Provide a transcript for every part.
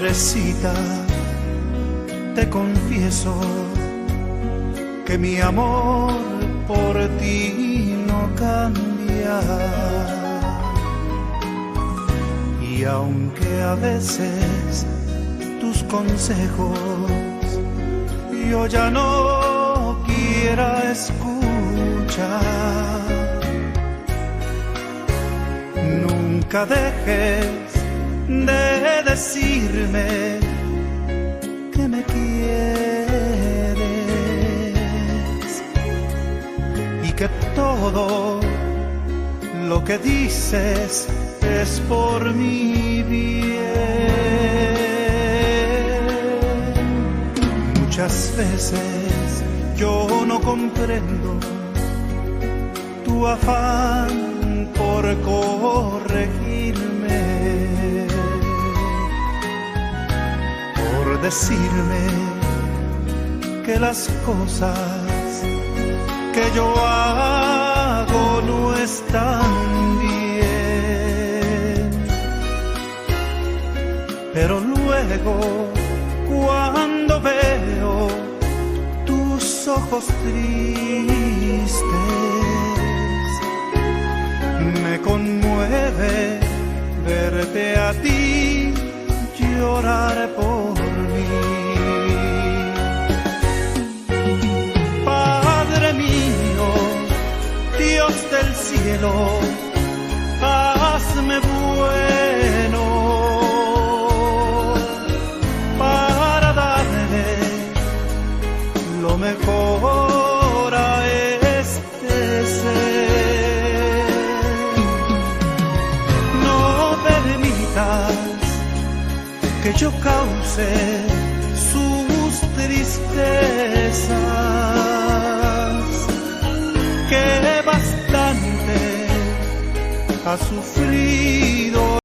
Madrecita, te confieso que mi amor por ti no cambia. Y aunque a veces tus consejos yo ya no quiera escuchar, nunca dejes de decirme que me quieres y que todo lo que dices es por mi bien. Muchas veces yo no comprendo tu afán por corregirme, por decirme que las cosas que yo hago no están bien. Pero luego, cuando veo tus ojos tristes, me conmueve verte a ti llorar por mí. Padre mío, Dios del cielo, hazme bueno para darle lo mejor a este ser. No permitas que yo cause sus tristezas, que bastante ha sufrido.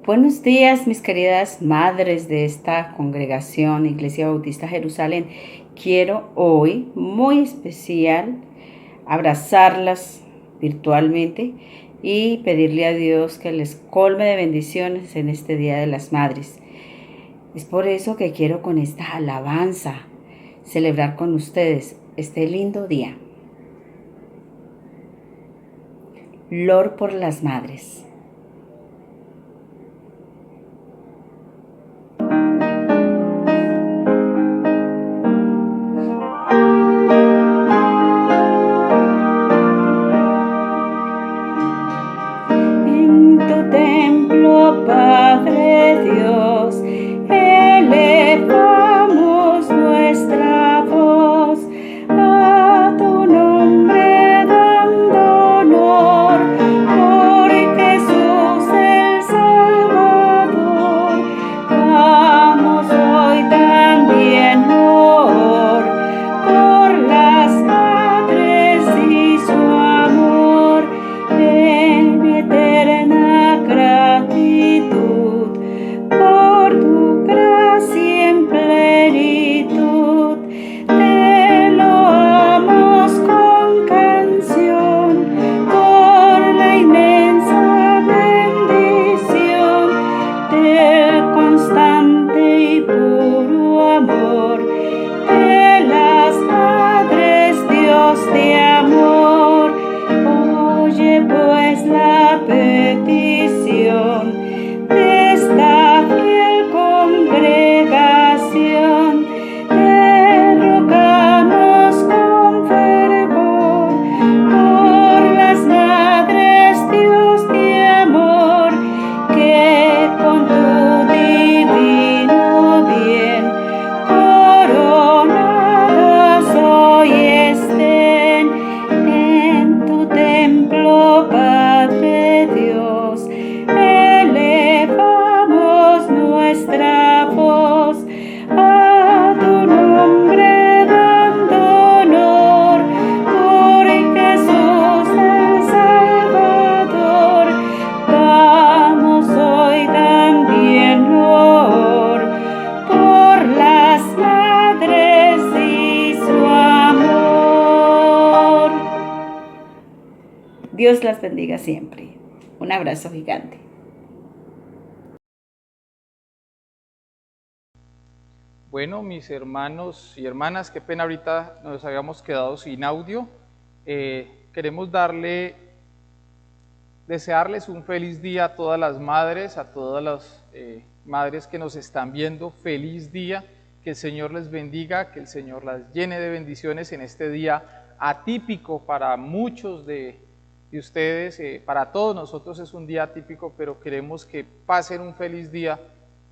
Buenos días, mis queridas madres de esta congregación Iglesia Bautista Jerusalén. Quiero hoy, muy especial, abrazarlas virtualmente y pedirle a Dios que les colme de bendiciones en este Día de las Madres. Es por eso que quiero con esta alabanza celebrar con ustedes este lindo día. Lor por las madres. Padre Dios, elevamos nuestra voz a tu nombre dando honor, porque Dios las bendiga siempre. Un abrazo gigante. Bueno, mis hermanos y hermanas, qué pena ahorita nos habíamos quedado sin audio. Queremos desearles un feliz día a todas las madres, a todas las madres que nos están viendo. Feliz día, que el Señor les bendiga, que el Señor las llene de bendiciones en este día atípico para muchos de ustedes. Para todos nosotros es un día atípico, pero queremos que pasen un feliz día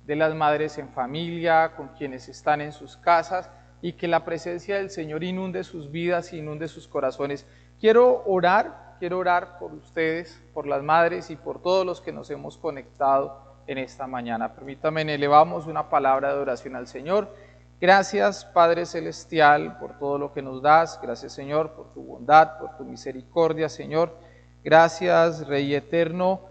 de las madres en familia, con quienes están en sus casas, y que la presencia del Señor inunde sus vidas, inunde sus corazones. Quiero orar por ustedes, por las madres y por todos los que nos hemos conectado en esta mañana. Permítanme, elevamos una palabra de oración al Señor. Gracias, Padre Celestial, por todo lo que nos das. Gracias, Señor, por tu bondad, por tu misericordia, Señor. Gracias, Rey Eterno,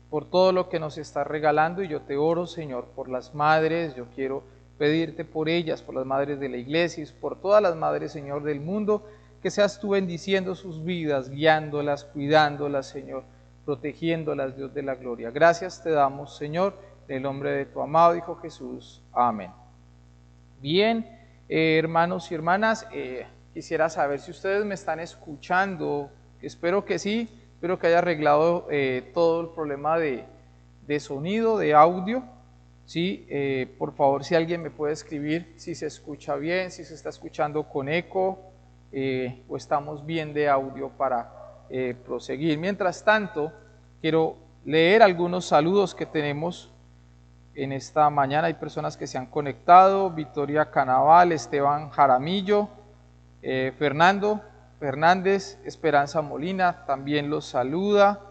por todo lo que nos estás regalando, y yo te oro, Señor, por las madres. Yo quiero pedirte por ellas, por las madres de la iglesia y por todas las madres, Señor, del mundo, que seas tú bendiciendo sus vidas, guiándolas, cuidándolas, Señor, protegiéndolas, Dios de la gloria. Gracias te damos, Señor, en el nombre de tu amado Hijo Jesús. Amén. Bien, hermanos y hermanas, quisiera saber si ustedes me están escuchando. Espero que sí. Espero que haya arreglado todo el problema de sonido, de audio. ¿Sí? Por favor, si alguien me puede escribir si se escucha bien, si se está escuchando con eco o estamos bien de audio para proseguir. Mientras tanto, quiero leer algunos saludos que tenemos en esta mañana. Hay personas que se han conectado: Victoria Canaval, Esteban Jaramillo, Fernando Fernández, Esperanza Molina también los saluda.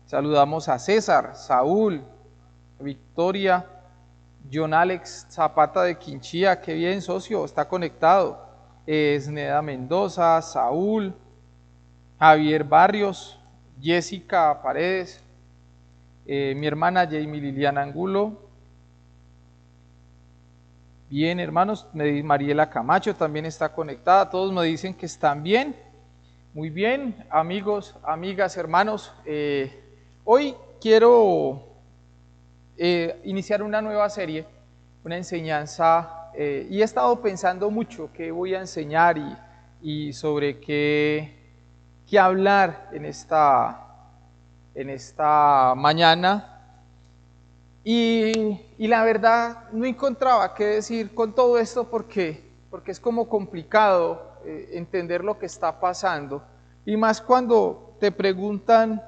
Saludamos a César, Saúl, Victoria, John Alex Zapata de Quinchía, qué bien, socio, está conectado. Esneda Mendoza, Saúl, Javier Barrios, Jessica Paredes, mi hermana Jamie Liliana Angulo. Bien, hermanos, Mariela Camacho también está conectada. Todos me dicen que están bien. Muy bien, amigos, amigas, hermanos, hoy quiero iniciar una nueva serie, una enseñanza, y he estado pensando mucho qué voy a enseñar y sobre qué hablar en esta mañana, y la verdad no encontraba qué decir con todo esto porque es como complicado entender lo que está pasando, y más cuando te preguntan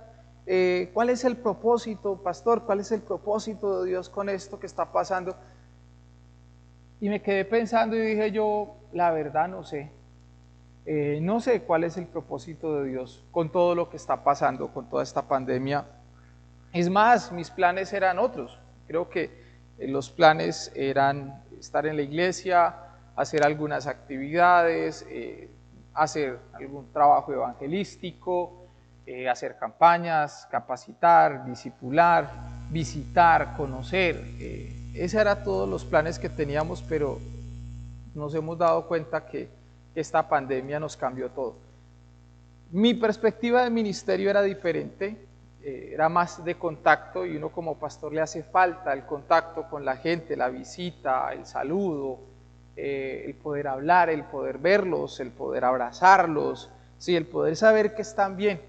¿cuál es el propósito, pastor? ¿Cuál es el propósito de Dios con esto que está pasando? Y me quedé pensando y dije yo, la verdad no sé. No sé cuál es el propósito de Dios con todo lo que está pasando, con toda esta pandemia. Es más, mis planes eran otros. Creo que los planes eran estar en la iglesia, hacer algunas actividades, hacer algún trabajo evangelístico, hacer campañas, capacitar, discipular, visitar, conocer. Esos eran todos los planes que teníamos, pero nos hemos dado cuenta que esta pandemia nos cambió todo. Mi perspectiva de ministerio era diferente, era más de contacto, y uno como pastor le hace falta el contacto con la gente, la visita, el saludo, el poder hablar, el poder verlos, el poder abrazarlos, sí, el poder saber que están bien.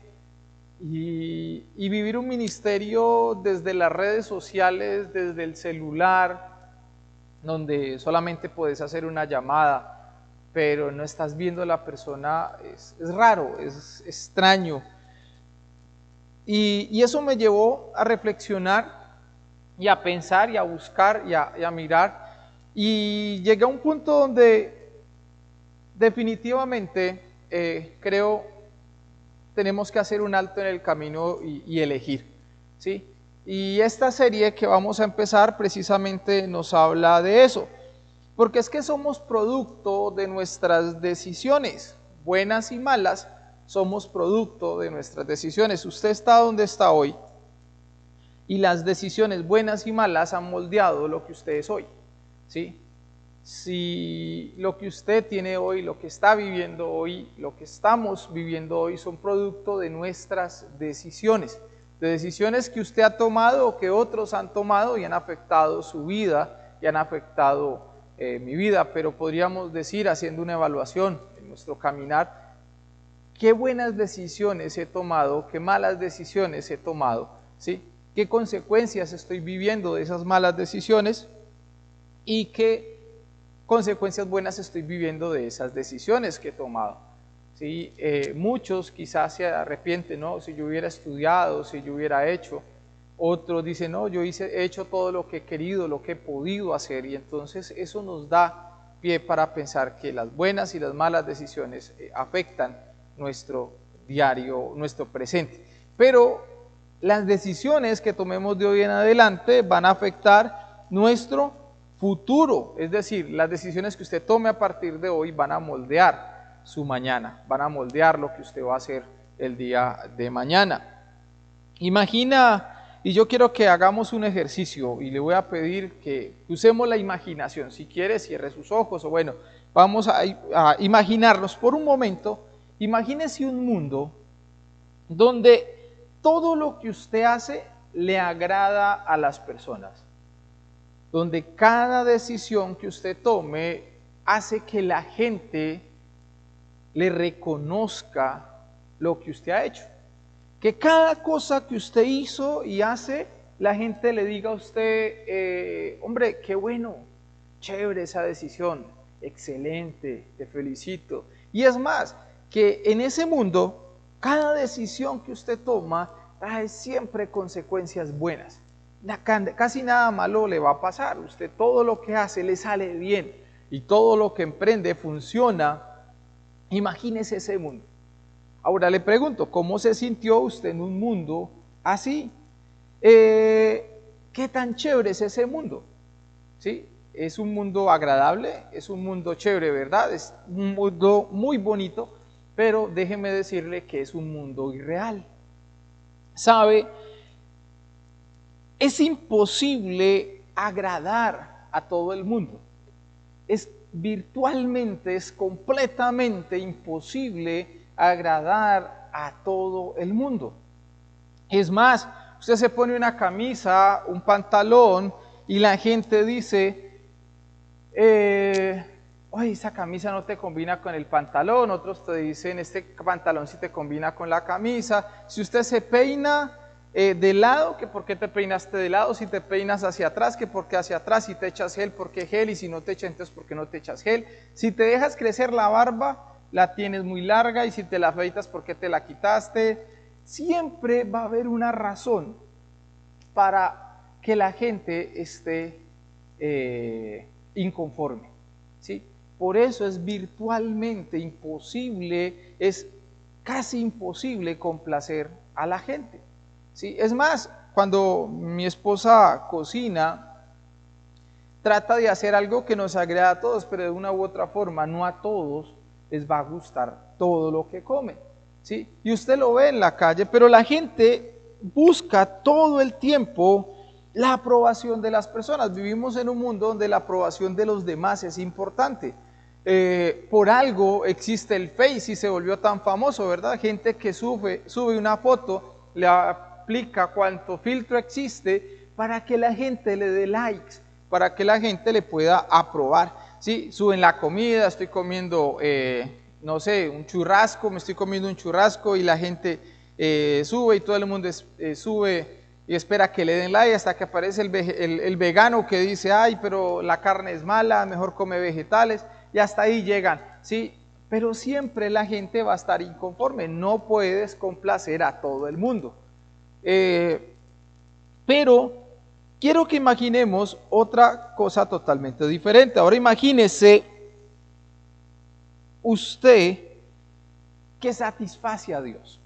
Y vivir un ministerio desde las redes sociales, desde el celular, donde solamente puedes hacer una llamada, pero no estás viendo a la persona, es raro, es extraño. Y eso me llevó a reflexionar y a pensar y a buscar y a mirar, y llegué a un punto donde definitivamente creo tenemos que hacer un alto en el camino y elegir, ¿sí? Y esta serie que vamos a empezar precisamente nos habla de eso, porque es que somos producto de nuestras decisiones, buenas y malas, somos producto de nuestras decisiones. Usted está donde está hoy, y las decisiones buenas y malas han moldeado lo que usted es hoy, ¿sí? si lo que usted tiene hoy, lo que está viviendo hoy, lo que estamos viviendo hoy son producto de nuestras decisiones, de decisiones que usted ha tomado o que otros han tomado y han afectado su vida y han afectado mi vida, pero podríamos decir, haciendo una evaluación en nuestro caminar, qué buenas decisiones he tomado, qué malas decisiones he tomado, ¿sí? Qué consecuencias estoy viviendo de esas malas decisiones y qué consecuencias buenas estoy viviendo de esas decisiones que he tomado. ¿Sí? Muchos quizás se arrepienten, ¿no? Si yo hubiera estudiado, si yo hubiera hecho. Otros dicen, no, yo he hecho todo lo que he querido, lo que he podido hacer, y entonces eso nos da pie para pensar que las buenas y las malas decisiones afectan nuestro diario, nuestro presente. Pero las decisiones que tomemos de hoy en adelante van a afectar nuestro futuro, es decir, las decisiones que usted tome a partir de hoy van a moldear su mañana, van a moldear lo que usted va a hacer el día de mañana. Imagina, y yo quiero que hagamos un ejercicio y le voy a pedir que usemos la imaginación. Si quiere, cierre sus ojos, o bueno, vamos a imaginarnos por un momento. Imagínese un mundo donde todo lo que usted hace le agrada a las personas, donde cada decisión que usted tome hace que la gente le reconozca lo que usted ha hecho. Que cada cosa que usted hizo y hace, la gente le diga a usted, hombre, qué bueno, chévere esa decisión, excelente, te felicito. Y es más, que en ese mundo, cada decisión que usted toma trae siempre consecuencias buenas. Casi nada malo le va a pasar. Usted todo lo que hace le sale bien y todo lo que emprende funciona. Imagínese ese mundo. Ahora le pregunto, ¿cómo se sintió usted en un mundo así? ¿Qué tan chévere es ese mundo? ¿Sí? Es un mundo agradable, es un mundo chévere, ¿verdad? Es un mundo muy bonito, pero déjeme decirle que es un mundo irreal. ¿Sabe? Es imposible agradar a todo el mundo. Virtualmente, es completamente imposible agradar a todo el mundo. Es más, usted se pone una camisa, un pantalón y la gente dice, oye, esa camisa no te combina con el pantalón. Otros te dicen, este pantalón sí te combina con la camisa. Si usted se peina de lado, que por qué te peinaste de lado, si te peinas hacia atrás, que por qué hacia atrás, si te echas gel, por qué gel, y si no te echas, entonces por qué no te echas gel. Si te dejas crecer la barba, la tienes muy larga, y si te la afeitas, ¿por qué te la quitaste? Siempre va a haber una razón para que la gente esté inconforme, ¿sí? Por eso es virtualmente imposible, es casi imposible complacer a la gente, ¿sí? Es más, cuando mi esposa cocina, trata de hacer algo que nos agrada a todos, pero de una u otra forma, no a todos les va a gustar todo lo que comen, ¿sí? Y usted lo ve en la calle, pero la gente busca todo el tiempo la aprobación de las personas. Vivimos en un mundo donde la aprobación de los demás es importante. Por algo existe el Face y se volvió tan famoso, ¿verdad? Gente que sube una foto, le aplica cuánto filtro existe para que la gente le dé likes, para que la gente le pueda aprobar. ¿Sí? Suben la comida, estoy comiendo, no sé, un churrasco, me estoy comiendo un churrasco y la gente sube y todo el mundo sube y espera que le den like hasta que aparece el vegano que dice, ay, pero la carne es mala, mejor come vegetales, y hasta ahí llegan, ¿sí? Pero siempre la gente va a estar inconforme, no puedes complacer a todo el mundo. Pero quiero que imaginemos otra cosa totalmente diferente. Ahora imagínese usted que satisface a Dios.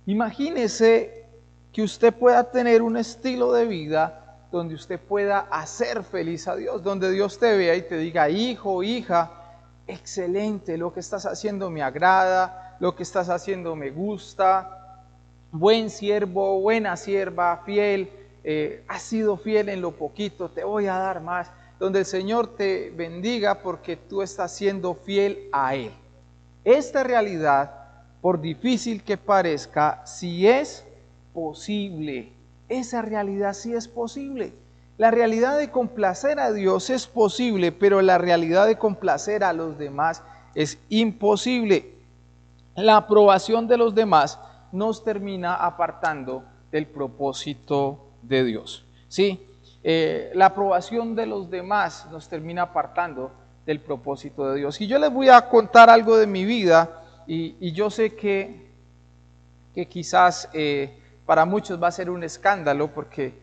Imagínese que usted pueda tener un estilo de vida donde usted pueda hacer feliz a Dios, donde Dios te vea y te diga, hijo, hija, excelente, lo que estás haciendo me agrada, lo que estás haciendo me gusta, buen siervo, buena sierva, fiel, has sido fiel en lo poquito, te voy a dar más. donde el Señor te bendiga porque tú estás siendo fiel a Él. Esta realidad, por difícil que parezca, sí es posible. Esa realidad sí es posible. La realidad de complacer a Dios es posible, pero la realidad de complacer a los demás es imposible. La aprobación de los demás nos termina apartando del propósito de Dios. ¿Sí? La aprobación de los demás nos termina apartando del propósito de Dios. Y yo les voy a contar algo de mi vida, y yo sé que quizás para muchos va a ser un escándalo, porque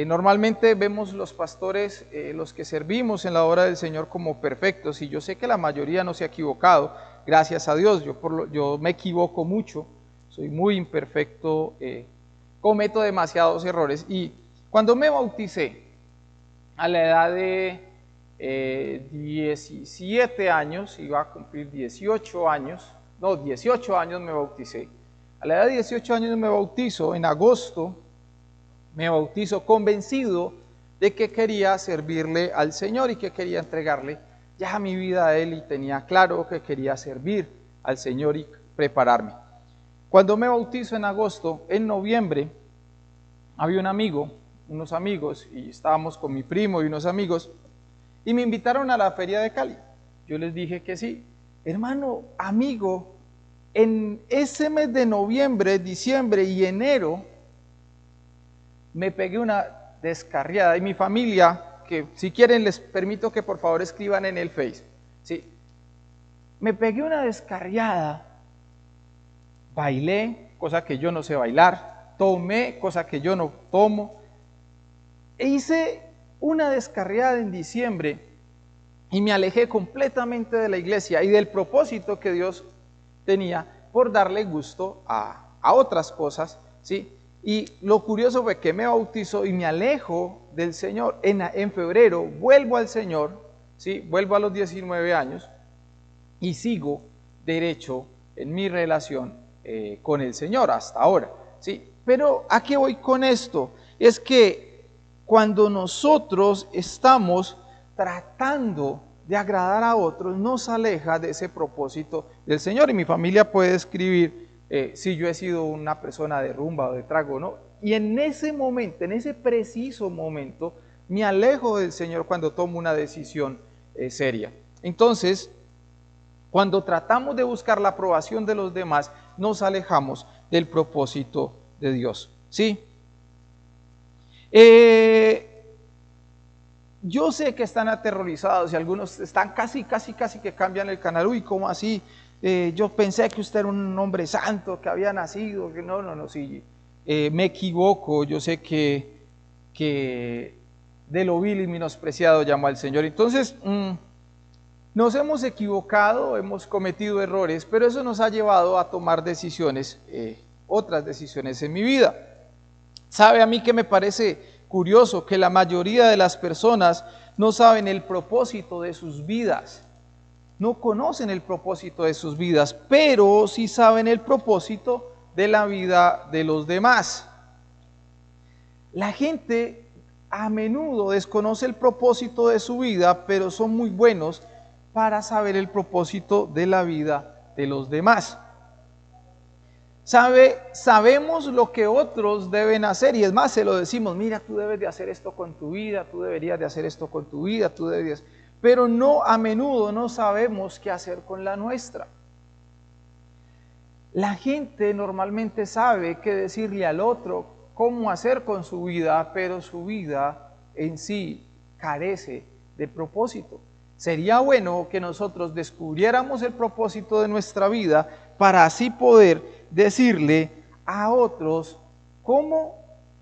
normalmente vemos los pastores, los que servimos en la obra del Señor, como perfectos, y yo sé que la mayoría no se ha equivocado, gracias a Dios. Yo me equivoco mucho, soy muy imperfecto, cometo demasiados errores. Y cuando me bauticé, a la edad de 17 años, iba a cumplir 18 años me bauticé. A la edad de 18 años me bautizo, en agosto me bautizo convencido de que quería servirle al Señor y que quería entregarle ya mi vida a Él, y tenía claro que quería servir al Señor y prepararme. Cuando me bautizo en agosto, en noviembre, había unos amigos, y estábamos con mi primo y unos amigos, y me invitaron a la feria de Cali. Yo les dije que sí. Hermano, amigo, en ese mes de noviembre, diciembre y enero, me pegué una descarriada, y mi familia, que si quieren les permito que por favor escriban en el Face, ¿sí? Me pegué una descarriada, bailé, cosa que yo no sé bailar, tomé, cosa que yo no tomo, e hice una descarriada en diciembre, y me alejé completamente de la iglesia y del propósito que Dios tenía por darle gusto a otras cosas, ¿sí? Y lo curioso fue que me bautizo y me alejo del Señor. En febrero vuelvo al Señor, ¿sí? Vuelvo a los 19 años y sigo derecho en mi relación con el Señor hasta ahora, ¿sí? Pero ¿a qué voy con esto? Es que cuando nosotros estamos tratando de agradar a otros, nos aleja de ese propósito del Señor. Y mi familia puede escribir si yo he sido una persona de rumba o de trago, ¿no? Y en ese momento, en ese preciso momento, me alejo del Señor cuando tomo una decisión seria. Entonces, cuando tratamos de buscar la aprobación de los demás, nos alejamos del propósito de Dios, ¿sí? Yo sé que están aterrorizados y algunos están casi que cambian el canal. Uy, ¿cómo así? Yo pensé que usted era un hombre santo, que había nacido, que no, sí, me equivoco. Yo sé que de lo vil y menospreciado llamó al Señor. Entonces, nos hemos equivocado, hemos cometido errores, pero eso nos ha llevado a tomar decisiones, otras decisiones en mi vida. ¿Sabe a mí que me parece curioso? Que la mayoría de las personas no saben el propósito de sus vidas, no conocen el propósito de sus vidas, pero sí saben el propósito de la vida de los demás. La gente a menudo desconoce el propósito de su vida, pero son muy buenos para saber el propósito de la vida de los demás. Sabemos lo que otros deben hacer, y es más, se lo decimos: mira, tú debes de hacer esto con tu vida, tú deberías de hacer esto con tu vida, tú deberías, pero no, a menudo no sabemos qué hacer con la nuestra. La gente normalmente sabe qué decirle al otro, cómo hacer con su vida, pero su vida en sí carece de propósito. Sería bueno que nosotros descubriéramos el propósito de nuestra vida para así poder decirle a otros cómo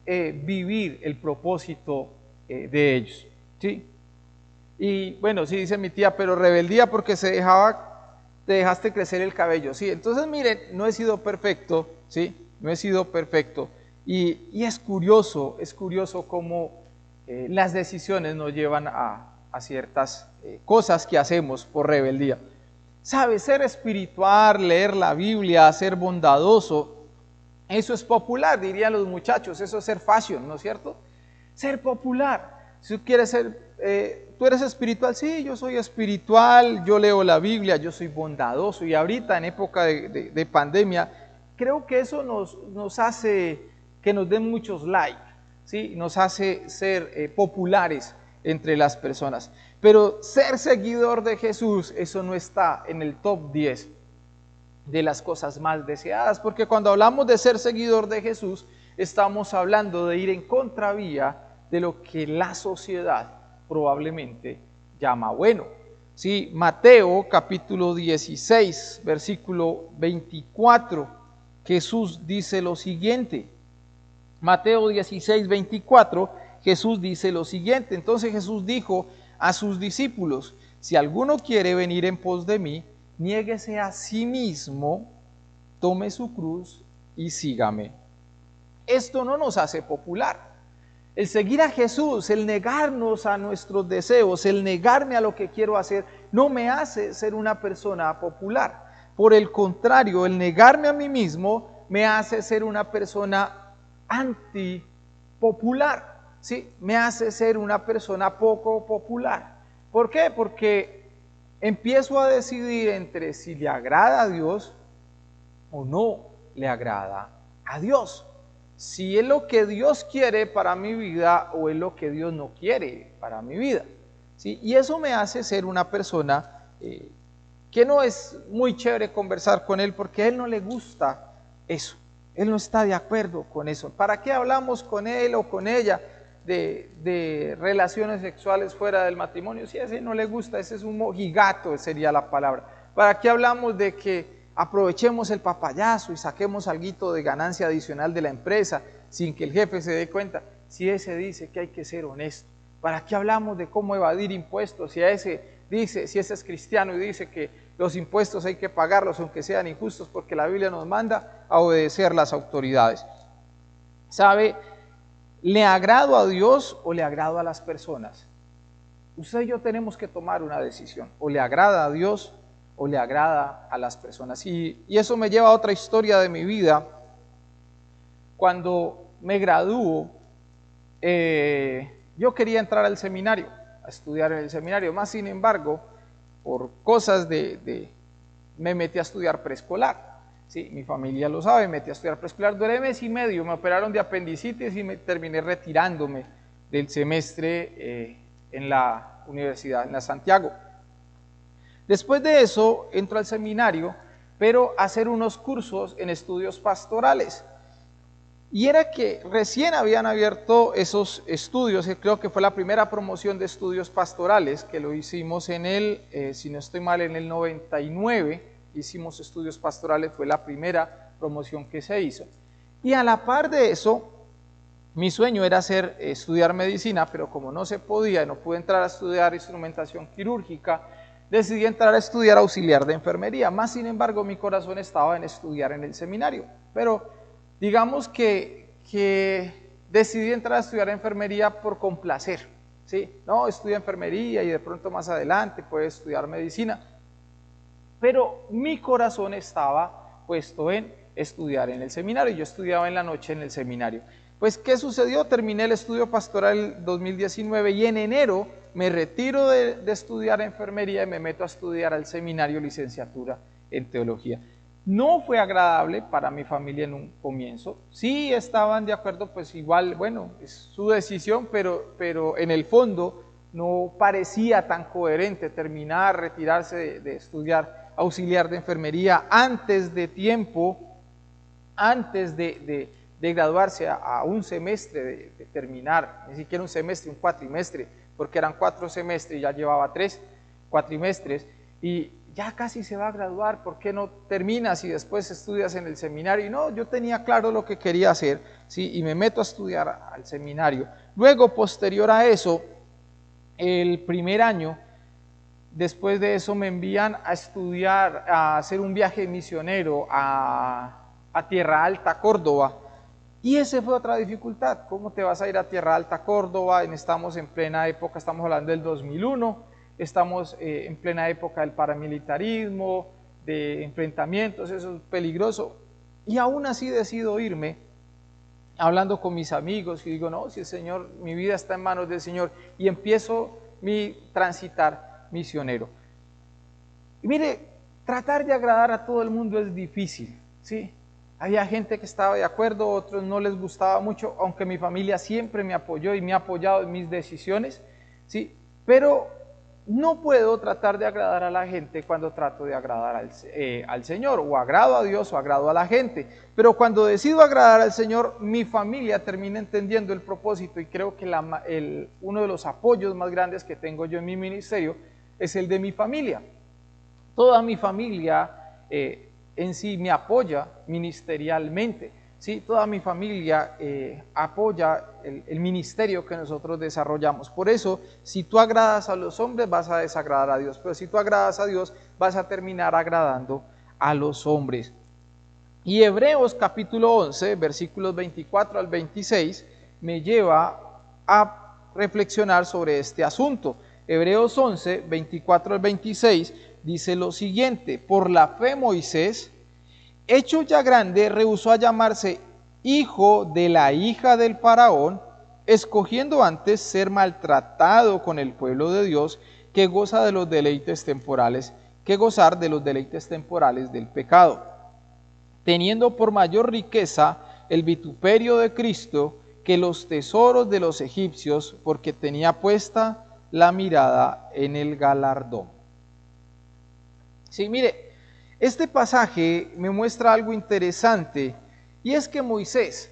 vivir el propósito de ellos, ¿sí? Y bueno, sí, dice mi tía, pero rebeldía porque te dejaste crecer el cabello. Sí, entonces miren, no he sido perfecto, ¿sí? No he sido perfecto. Y es curioso cómo las decisiones nos llevan a ciertas cosas que hacemos por rebeldía. ¿Sabe? Ser espiritual, leer la Biblia, ser bondadoso, eso es popular, dirían los muchachos, eso es ser fashion, ¿no es cierto? Ser popular. Si tú quieres ser, tú eres espiritual, sí, yo soy espiritual, yo leo la Biblia, yo soy bondadoso, y ahorita en época de pandemia, creo que eso nos hace que nos den muchos likes, ¿sí? Nos hace ser populares entre las personas. Pero ser seguidor de Jesús, eso no está en el top 10 de las cosas más deseadas, porque cuando hablamos de ser seguidor de Jesús, estamos hablando de ir en contravía de lo que la sociedad probablemente llama bueno. Sí, Mateo capítulo 16, versículo 24, Jesús dice lo siguiente. Mateo 16, 24, Jesús dice lo siguiente. Entonces Jesús dijo a sus discípulos: si alguno quiere venir en pos de mí, niéguese a sí mismo, tome su cruz y sígame. Esto no nos hace popular. El seguir a Jesús, el negarnos a nuestros deseos, el negarme a lo que quiero hacer, no me hace ser una persona popular. Por el contrario, el negarme a mí mismo me hace ser una persona antipopular, ¿sí? Me hace ser una persona poco popular. ¿Por qué? Porque empiezo a decidir entre si le agrada a Dios o no le agrada a Dios. Si es lo que Dios quiere para mi vida o es lo que Dios no quiere para mi vida, ¿sí? Y eso me hace ser una persona que no es muy chévere conversar con él, porque a él no le gusta eso, él no está de acuerdo con eso. ¿Para qué hablamos con él o con ella de relaciones sexuales fuera del matrimonio? Si a ese no le gusta, ese es un mojigato, sería la palabra. ¿Para qué hablamos de que aprovechemos el papayazo y saquemos algo de ganancia adicional de la empresa sin que el jefe se dé cuenta? Si ese dice que hay que ser honesto. ¿Para qué hablamos de cómo evadir impuestos? Si ese es cristiano y dice que los impuestos hay que pagarlos aunque sean injustos, porque la Biblia nos manda a obedecer las autoridades. ¿Sabe? ¿Le agrado a Dios o le agrado a las personas? Usted y yo tenemos que tomar una decisión. O le agrada a Dios o le agrada a las personas. Y eso me lleva a otra historia de mi vida. Cuando me gradúo, yo quería entrar al seminario, a estudiar en el seminario. Más sin embargo, por cosas me metí a estudiar preescolar. Sí, mi familia lo sabe, me metí a estudiar preescolar. Duré mes y medio, me operaron de apendicitis y me terminé retirándome del semestre en la universidad, en la Santiago. Después de eso, entro al seminario, pero a hacer unos cursos en estudios pastorales. Y era que recién habían abierto esos estudios, y creo que fue la primera promoción de estudios pastorales, que lo hicimos en si no estoy mal, en el 99, hicimos estudios pastorales, fue la primera promoción que se hizo. Y a la par de eso, mi sueño era estudiar medicina, pero como no se podía, no pude entrar a estudiar instrumentación quirúrgica, decidí entrar a estudiar auxiliar de enfermería. Más sin embargo, mi corazón estaba en estudiar en el seminario. Pero digamos que decidí entrar a estudiar enfermería por complacer, ¿sí? No, estudio enfermería y de pronto más adelante puedo estudiar medicina. Pero mi corazón estaba puesto en estudiar en el seminario. Yo estudiaba en la noche en el seminario. Pues, ¿qué sucedió? Terminé el estudio pastoral 2019 y en enero me retiro de estudiar enfermería y me meto a estudiar al seminario licenciatura en teología. No fue agradable para mi familia en un comienzo. Sí estaban de acuerdo, pues igual, bueno, es su decisión, pero en el fondo no parecía tan coherente retirarse de estudiar auxiliar de enfermería antes de tiempo, antes de graduarse a un semestre de terminar, ni siquiera un semestre, un cuatrimestre, porque eran 4 semestres, ya llevaba 3 cuatrimestres, y ya casi se va a graduar, ¿por qué no terminas y después estudias en el seminario? Y no, yo tenía claro lo que quería hacer, ¿sí? Y me meto a estudiar al seminario. Luego, posterior a eso, el primer año, después de eso me envían a estudiar, a hacer un viaje misionero a Tierra Alta, Córdoba. Y esa fue otra dificultad. ¿Cómo te vas a ir a Tierra Alta, Córdoba? Estamos en plena época, estamos hablando del 2001, estamos en plena época del paramilitarismo, de enfrentamientos, eso es peligroso. Y aún así decido irme hablando con mis amigos y digo, no, si el Señor, mi vida está en manos del Señor, y empiezo mi transitar misionero. Y mire, tratar de agradar a todo el mundo es difícil, ¿sí? Había gente que estaba de acuerdo, otros no les gustaba mucho, aunque mi familia siempre me apoyó y me ha apoyado en mis decisiones, ¿sí? Pero no puedo tratar de agradar a la gente cuando trato de agradar al Señor, o agrado a Dios o agrado a la gente. Pero cuando decido agradar al Señor, mi familia termina entendiendo el propósito, y creo que uno de los apoyos más grandes que tengo yo en mi ministerio es el de mi familia. Toda mi familia en sí me apoya ministerialmente, ¿sí? Toda mi familia apoya el ministerio que nosotros desarrollamos. Por eso, si tú agradas a los hombres, vas a desagradar a Dios, pero si tú agradas a Dios, vas a terminar agradando a los hombres. Y Hebreos capítulo 11, versículos 24 al 26, me lleva a reflexionar sobre este asunto. Hebreos 11, 24 al 26, dice lo siguiente: por la fe Moisés, hecho ya grande, rehusó a llamarse hijo de la hija del faraón, escogiendo antes ser maltratado con el pueblo de Dios, que goza de los deleites temporales, que gozar de los deleites temporales del pecado, teniendo por mayor riqueza el vituperio de Cristo que los tesoros de los egipcios, porque tenía puesta la mirada en el galardón. Sí, mire, este pasaje me muestra algo interesante, y es que Moisés,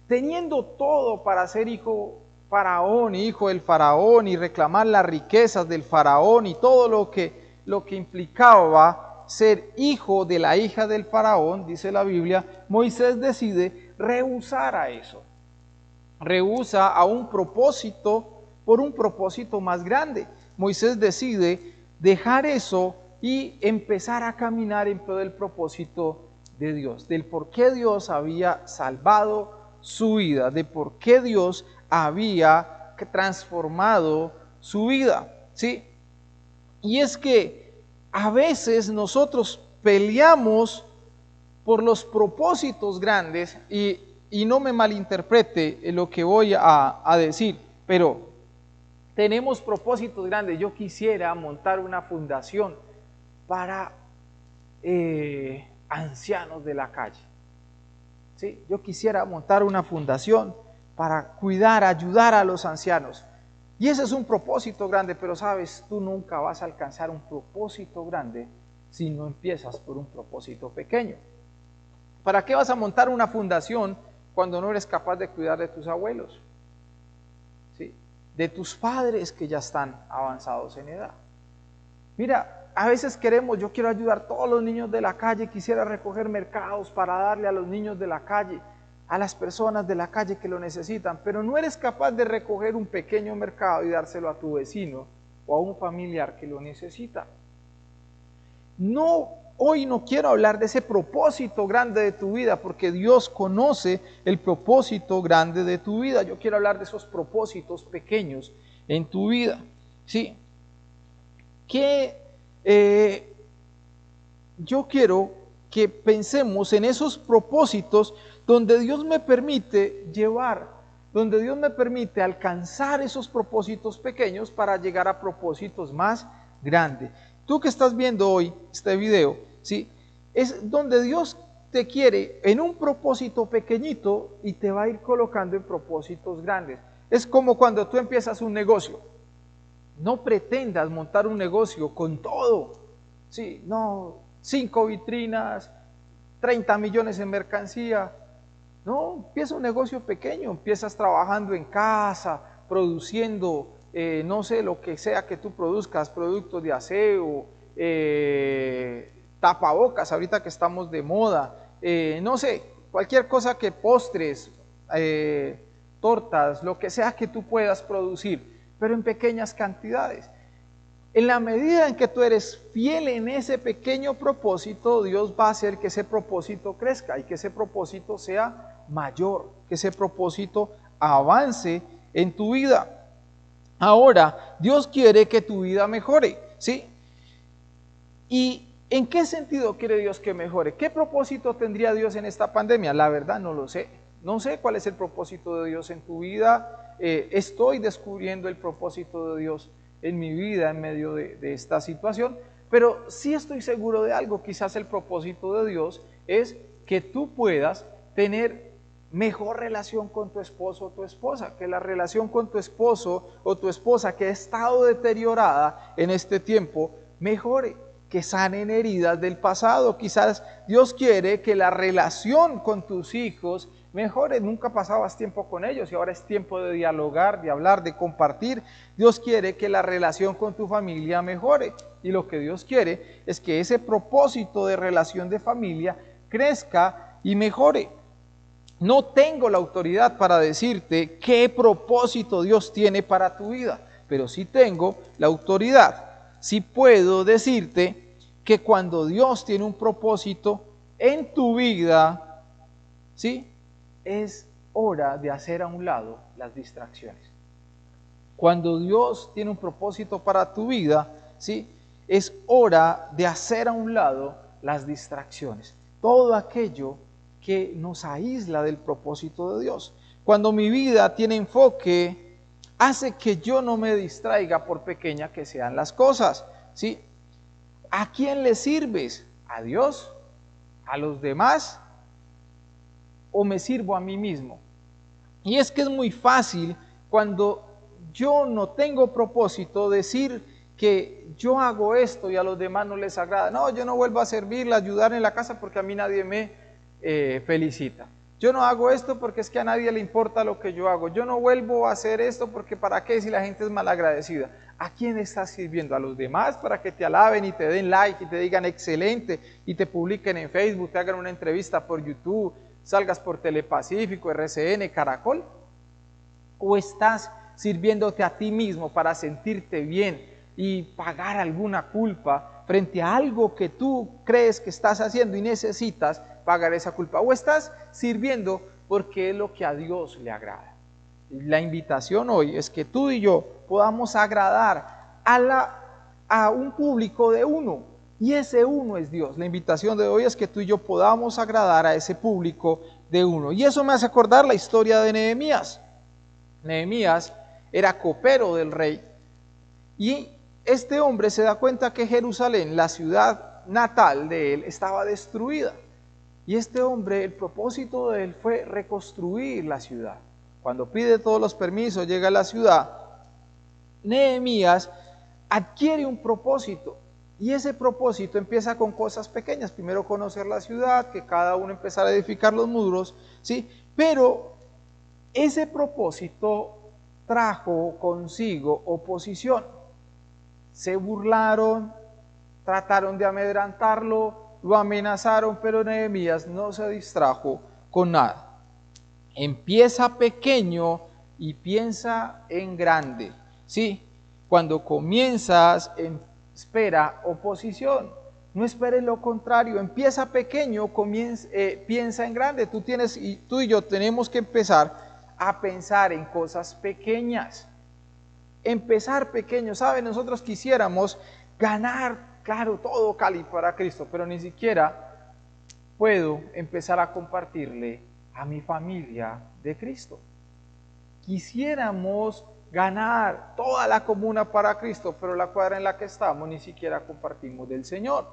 teniendo todo para ser hijo faraón, hijo del faraón, y reclamar las riquezas del faraón y todo lo que implicaba ser hijo de la hija del faraón, dice la Biblia, Moisés decide rehusar a eso. Rehúsa a un propósito por un propósito más grande. Moisés decide dejar eso y empezar a caminar en pro del propósito de Dios, del por qué Dios había salvado su vida, de por qué Dios había transformado su vida, ¿sí? Y es que a veces nosotros peleamos por los propósitos grandes, y no me malinterprete lo que voy a decir, pero tenemos propósitos grandes. Yo quisiera montar una fundación para ancianos de la calle, ¿sí? Yo quisiera montar una fundación para cuidar, ayudar a los ancianos, y ese es un propósito grande. Pero sabes, tú nunca vas a alcanzar un propósito grande si no empiezas por un propósito pequeño. ¿Para qué vas a montar una fundación cuando no eres capaz de cuidar de tus abuelos? ¿Sí? De tus padres que ya están avanzados en edad. Mira, a veces yo quiero ayudar a todos los niños de la calle, quisiera recoger mercados para darle a los niños de la calle, a las personas de la calle que lo necesitan, pero no eres capaz de recoger un pequeño mercado y dárselo a tu vecino o a un familiar que lo necesita. Hoy no quiero hablar de ese propósito grande de tu vida, porque Dios conoce el propósito grande de tu vida. Yo quiero hablar de esos propósitos pequeños en tu vida, ¿sí? Yo quiero que pensemos en esos propósitos donde Dios me permite donde Dios me permite alcanzar esos propósitos pequeños para llegar a propósitos más grandes. Tú que estás viendo hoy este video, ¿sí? Es donde Dios te quiere en un propósito pequeñito y te va a ir colocando en propósitos grandes. Es como cuando tú empiezas un negocio. No pretendas montar un negocio con todo, ¿sí? No, 5 vitrinas, 30 millones en mercancía. No, empieza un negocio pequeño, empiezas trabajando en casa, produciendo, no sé, lo que sea que tú produzcas, productos de aseo, tapabocas, ahorita que estamos de moda, no sé, cualquier cosa, que postres, tortas, lo que sea que tú puedas producir, pero en pequeñas cantidades. En la medida en que tú eres fiel en ese pequeño propósito, Dios va a hacer que ese propósito crezca y que ese propósito sea mayor, que ese propósito avance en tu vida. Ahora, Dios quiere que tu vida mejore, ¿sí? ¿Y en qué sentido quiere Dios que mejore? ¿Qué propósito tendría Dios en esta pandemia? La verdad no lo sé. No sé cuál es el propósito de Dios en tu vida. Estoy descubriendo el propósito de Dios en mi vida en medio de esta situación. Pero sí estoy seguro de algo. Quizás el propósito de Dios es que tú puedas tener mejor relación con tu esposo o tu esposa, que la relación con tu esposo o tu esposa que ha estado deteriorada en este tiempo mejore, que sanen heridas del pasado. Quizás Dios quiere que la relación con tus hijos mejore. Nunca pasabas tiempo con ellos y ahora es tiempo de dialogar, de hablar, de compartir. Dios quiere que la relación con tu familia mejore, y lo que Dios quiere es que ese propósito de relación de familia crezca y mejore. No tengo la autoridad para decirte qué propósito Dios tiene para tu vida, pero sí tengo la autoridad. Sí puedo decirte que cuando Dios tiene un propósito en tu vida, ¿sí?, es hora de hacer a un lado las distracciones. Cuando Dios tiene un propósito para tu vida, ¿sí?, es hora de hacer a un lado las distracciones. Todo aquello que nos aísla del propósito de Dios. Cuando mi vida tiene enfoque, hace que yo no me distraiga por pequeñas que sean las cosas, ¿sí? ¿A quién le sirves? ¿A Dios? ¿A los demás? ¿O me sirvo a mí mismo? Y es que es muy fácil cuando yo no tengo propósito decir que yo hago esto y a los demás no les agrada. No, yo no vuelvo a servirle, a ayudar en la casa porque a mí nadie me felicita. Yo no hago esto porque es que a nadie le importa lo que yo hago. Yo no vuelvo a hacer esto porque ¿para qué si la gente es malagradecida? ¿A quién estás sirviendo? ¿A los demás para que te alaben y te den like y te digan excelente y te publiquen en Facebook, te hagan una entrevista por YouTube, salgas por Telepacífico, RCN, Caracol? ¿O estás sirviéndote a ti mismo para sentirte bien y pagar alguna culpa frente a algo que tú crees que estás haciendo y necesitas pagar esa culpa? ¿O estás sirviendo porque es lo que a Dios le agrada? La invitación hoy es que tú y yo podamos agradar a un público de uno, y ese uno es Dios. La invitación de hoy es que tú y yo podamos agradar a ese público de uno. Y eso me hace acordar la historia de Nehemías. Nehemías era copero del rey, y este hombre se da cuenta que Jerusalén, la ciudad natal de él, estaba destruida. Y este hombre, el propósito de él fue reconstruir la ciudad. Cuando pide todos los permisos, llega a la ciudad, Nehemías adquiere un propósito. Y ese propósito empieza con cosas pequeñas. Primero conocer la ciudad, que cada uno empezara a edificar los muros, ¿sí? Pero ese propósito trajo consigo oposición. Se burlaron, trataron de amedrantarlo, lo amenazaron, pero Nehemías no se distrajo con nada. Empieza pequeño y piensa en grande, ¿sí? Cuando comienzas, espera oposición. No esperes lo contrario, empieza pequeño, piensa en grande. Tú y yo tenemos que empezar a pensar en cosas pequeñas. Empezar pequeño, ¿saben? Nosotros quisiéramos ganar, claro, todo Cali para Cristo, pero ni siquiera puedo empezar a compartirle a mi familia de Cristo. Quisiéramos ganar toda la comuna para Cristo, pero la cuadra en la que estamos ni siquiera compartimos del Señor.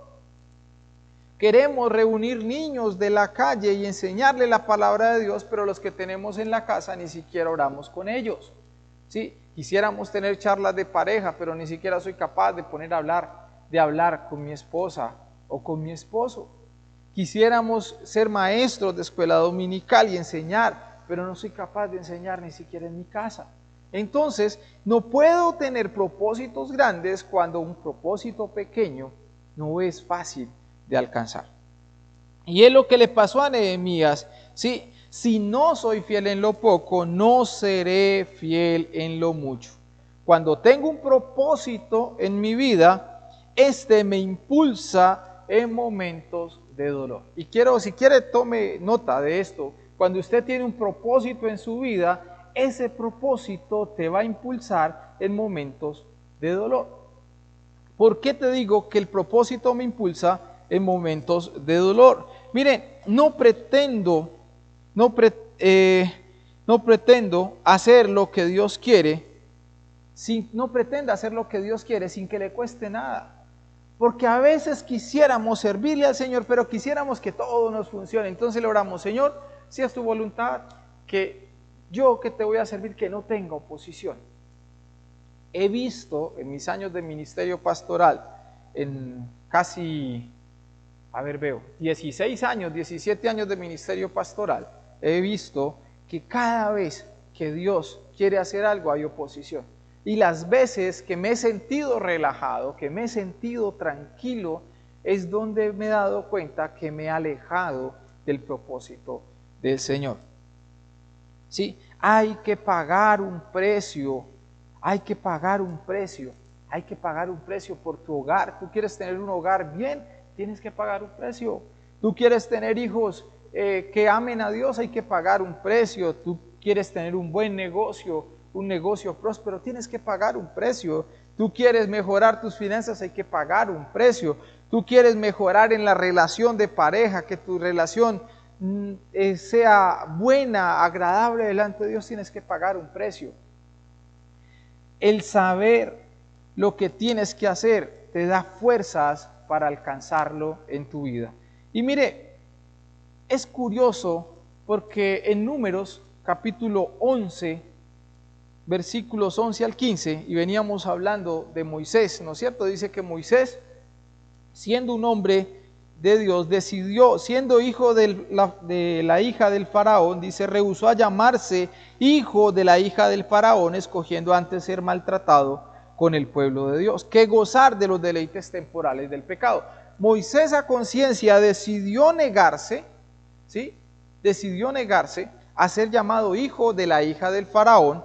Queremos reunir niños de la calle y enseñarle la palabra de Dios, pero los que tenemos en la casa ni siquiera oramos con ellos, ¿sí? Quisiéramos tener charlas de pareja, pero ni siquiera soy capaz de hablar con mi esposa o con mi esposo. Quisiéramos ser maestros de escuela dominical y enseñar, pero no soy capaz de enseñar ni siquiera en mi casa. Entonces, no puedo tener propósitos grandes cuando un propósito pequeño no es fácil de alcanzar. Y es lo que le pasó a Nehemías, ¿sí? Si no soy fiel en lo poco, no seré fiel en lo mucho. Cuando tengo un propósito en mi vida, este me impulsa en momentos de dolor. Y si quiere, tome nota de esto. Cuando usted tiene un propósito en su vida, ese propósito te va a impulsar en momentos de dolor. ¿Por qué te digo que el propósito me impulsa en momentos de dolor? Miren, no pretendo no pretendo hacer lo que Dios quiere, no pretenda hacer lo que Dios quiere sin que le cueste nada. Porque a veces quisiéramos servirle al Señor, pero quisiéramos que todo nos funcione. Entonces le oramos: Señor, si es tu voluntad, que yo que te voy a servir, que no tenga oposición. He visto en mis años de ministerio pastoral, en casi, 16 años, 17 años de ministerio pastoral, he visto que cada vez que Dios quiere hacer algo hay oposición. Y las veces que me he sentido relajado, que me he sentido tranquilo, es donde me he dado cuenta que me he alejado del propósito del Señor. ¿Sí? Hay que pagar un precio, hay que pagar un precio por tu hogar. Tú quieres tener un hogar bien, tienes que pagar un precio. Tú quieres tener hijos que amen a Dios, hay que pagar un precio. Tú quieres tener un buen negocio, un negocio próspero, tienes que pagar un precio. Tú quieres mejorar tus finanzas, hay que pagar un precio. Tú quieres mejorar en la relación de pareja, que tu relación sea buena, agradable delante de Dios, tienes que pagar un precio. El saber lo que tienes que hacer te da fuerzas para alcanzarlo en tu vida. Y mire, es curioso porque en Números capítulo 11, versículos 11 al 15, y veníamos hablando de Moisés, ¿no es cierto? Dice que Moisés, siendo un hombre de Dios, decidió, siendo hijo de la hija del faraón, dice, rehusó a llamarse hijo de la hija del faraón, escogiendo antes ser maltratado con el pueblo de Dios, que gozar de los deleites temporales del pecado. Moisés a conciencia decidió negarse, ¿sí? Decidió negarse a ser llamado hijo de la hija del faraón.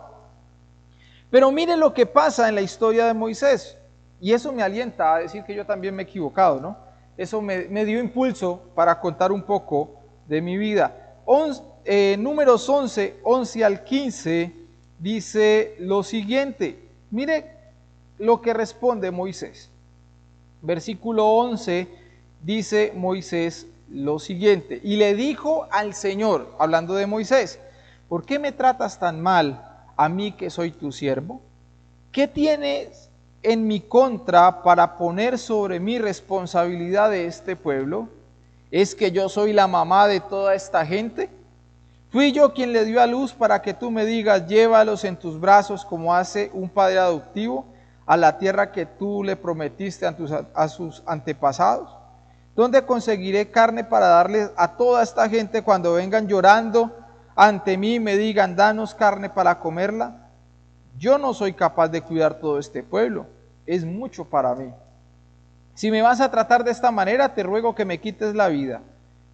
Pero mire lo que pasa en la historia de Moisés, y eso me alienta a decir que yo también me he equivocado, ¿no? Eso me dio impulso para contar un poco de mi vida. Números 11 al 15, dice lo siguiente. Mire lo que responde Moisés. Versículo 11 dice Moisés lo siguiente: y le dijo al Señor, hablando de Moisés, ¿por qué me tratas tan mal a mí que soy tu siervo? ¿Qué tienes en mi contra para poner sobre mí responsabilidad de este pueblo? ¿Es que yo soy la mamá de toda esta gente? ¿Fui yo quien le dio a luz para que tú me digas, llévalos en tus brazos como hace un padre adoptivo a la tierra que tú le prometiste a sus antepasados? ¿Dónde conseguiré carne para darles a toda esta gente cuando vengan llorando ante mí y me digan, danos carne para comerla? Yo no soy capaz de cuidar todo este pueblo, es mucho para mí. Si me vas a tratar de esta manera, te ruego que me quites la vida,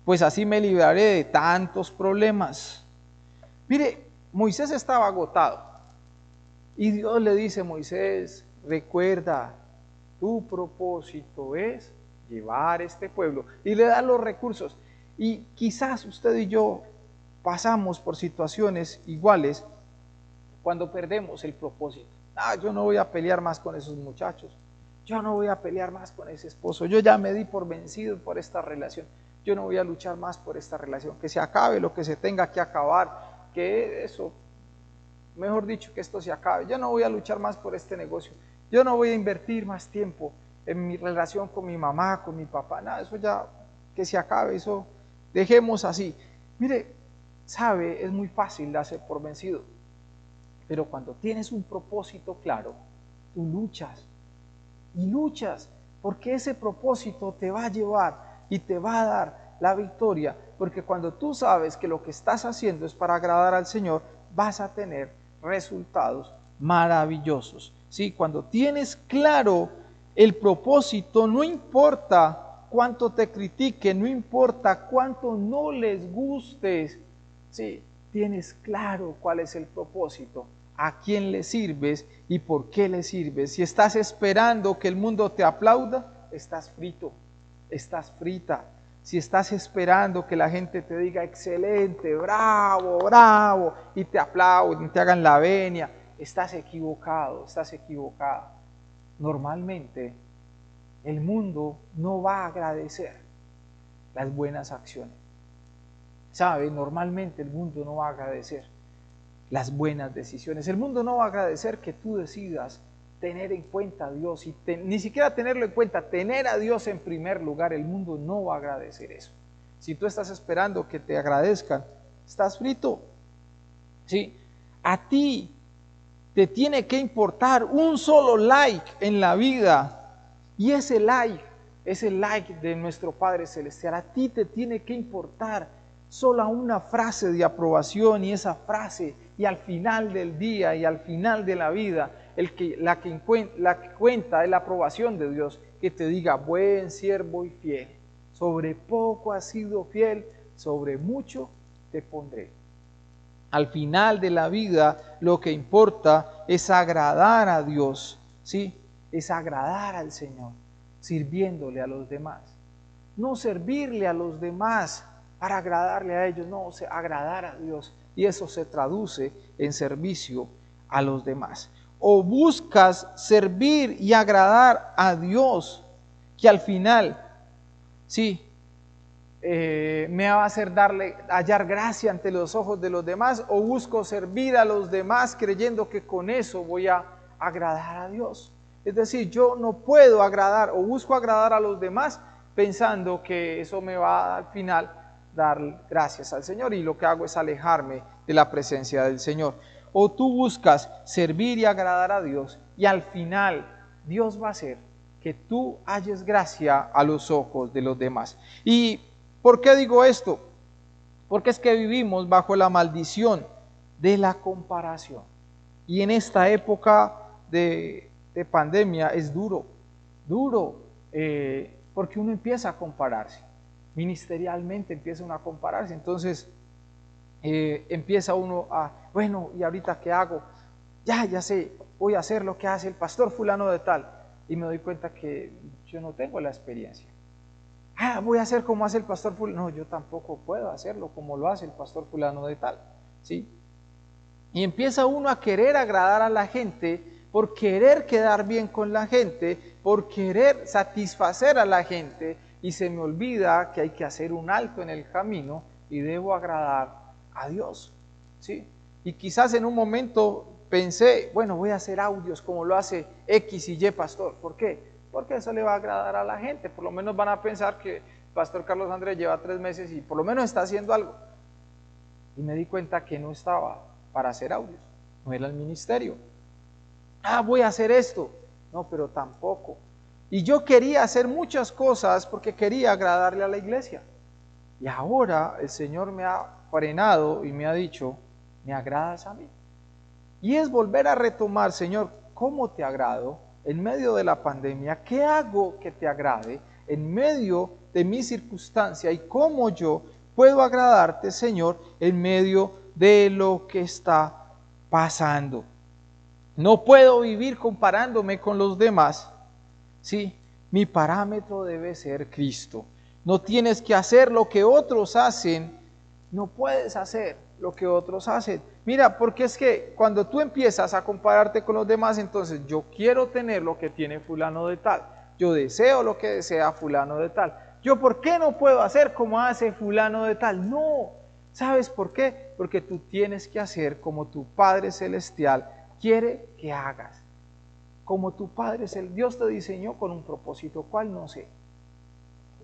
pues así me libraré de tantos problemas. Mire, Moisés estaba agotado, y Dios le dice: Moisés, recuerda, tu propósito es llevar este pueblo, y le da los recursos. Y quizás usted y yo pasamos por situaciones iguales cuando perdemos el propósito. Yo no voy a pelear más con esos muchachos, yo no voy a pelear más con ese esposo, yo ya me di por vencido por esta relación, yo no voy a luchar más por esta relación, que se acabe lo que se tenga que acabar, que eso, mejor dicho, que esto se acabe, yo no voy a luchar más por este negocio, yo no voy a invertir más tiempo en mi relación con mi mamá, con mi papá, nada, eso ya, que se acabe, eso dejemos así. Mire, sabe, es muy fácil darse por vencido, pero cuando tienes un propósito claro, tú luchas y luchas, porque ese propósito te va a llevar y te va a dar la victoria, porque cuando tú sabes que lo que estás haciendo es para agradar al Señor, vas a tener resultados maravillosos. ¿Sí? Cuando tienes claro el propósito, no importa cuánto te critiquen, no importa cuánto no les gustes, ¿sí? Tienes claro cuál es el propósito, a quién le sirves y por qué le sirves. Si estás esperando que el mundo te aplauda, estás frito, estás frita. Si estás esperando que la gente te diga excelente, bravo, bravo, y te aplauden, te hagan la venia, estás equivocado, estás equivocada. Normalmente el mundo no va a agradecer las buenas acciones. ¿Sabe? Normalmente el mundo no va a agradecer las buenas decisiones. El mundo no va a agradecer que tú decidas tener en cuenta a Dios y ni siquiera tenerlo en cuenta, tener a Dios en primer lugar. El mundo no va a agradecer eso. Si tú estás esperando que te agradezcan, estás frito. ¿Sí? A ti te tiene que importar un solo like en la vida, y ese like es el like de nuestro Padre Celestial. A ti te tiene que importar solo una frase de aprobación, y esa frase, y al final del día y al final de la vida, la que cuenta es la aprobación de Dios, que te diga: buen siervo y fiel, sobre poco has sido fiel, sobre mucho te pondré. Al final de la vida lo que importa es agradar a Dios, ¿sí? Es agradar al Señor, sirviéndole a los demás. No servirle a los demás para agradarle a ellos, no, agradar a Dios. Y eso se traduce en servicio a los demás. O buscas servir y agradar a Dios, que al final, sí, me va a hacer hallar gracia ante los ojos de los demás, o busco servir a los demás creyendo que con eso voy a agradar a Dios. Es decir, yo no puedo agradar o busco agradar a los demás pensando que eso me va al final dar gracias al Señor, y lo que hago es alejarme de la presencia del Señor. O tú buscas servir y agradar a Dios, y al final Dios va a hacer que tú halles gracia a los ojos de los demás. ¿Y por qué digo esto? Porque es que vivimos bajo la maldición de la comparación. Y en esta época de pandemia es duro, porque uno empieza a compararse. Ministerialmente empieza uno a compararse. Entonces empieza uno a, bueno, ¿y ahorita qué hago? Ya sé, voy a hacer lo que hace el pastor fulano de tal. Y me doy cuenta que yo no tengo la experiencia. Voy a hacer como hace el pastor fulano. No, yo tampoco puedo hacerlo como lo hace el pastor fulano de tal, ¿sí? Y empieza uno a querer agradar a la gente, por querer quedar bien con la gente, por querer satisfacer a la gente, y se me olvida que hay que hacer un alto en el camino y debo agradar a Dios, ¿sí? Y quizás en un momento pensé, bueno, voy a hacer audios como lo hace X y Y pastor. ¿Por qué? Porque eso le va a agradar a la gente. Por lo menos van a pensar que el pastor Carlos Andrés lleva 3 meses y por lo menos está haciendo algo. Y me di cuenta que no estaba para hacer audios, no era el ministerio. Voy a hacer esto. No, pero tampoco. Y yo quería hacer muchas cosas porque quería agradarle a la iglesia. Y ahora el Señor me ha frenado y me ha dicho: me agradas a mí. Y es volver a retomar: Señor, ¿cómo te agrado en medio de la pandemia? ¿Qué hago que te agrade en medio de mi circunstancia? ¿Y cómo yo puedo agradarte, Señor, en medio de lo que está pasando? No puedo vivir comparándome con los demás. Sí, mi parámetro debe ser Cristo. No tienes que hacer lo que otros hacen. No puedes hacer lo que otros hacen. Mira, porque es que cuando tú empiezas a compararte con los demás, entonces yo quiero tener lo que tiene fulano de tal. Yo deseo lo que desea fulano de tal. Yo, ¿por qué no puedo hacer como hace fulano de tal? No. ¿Sabes por qué? Porque tú tienes que hacer como tu Padre Celestial quiere que hagas. Como tu Padre Celestial, Dios te diseñó con un propósito, ¿cuál? No sé.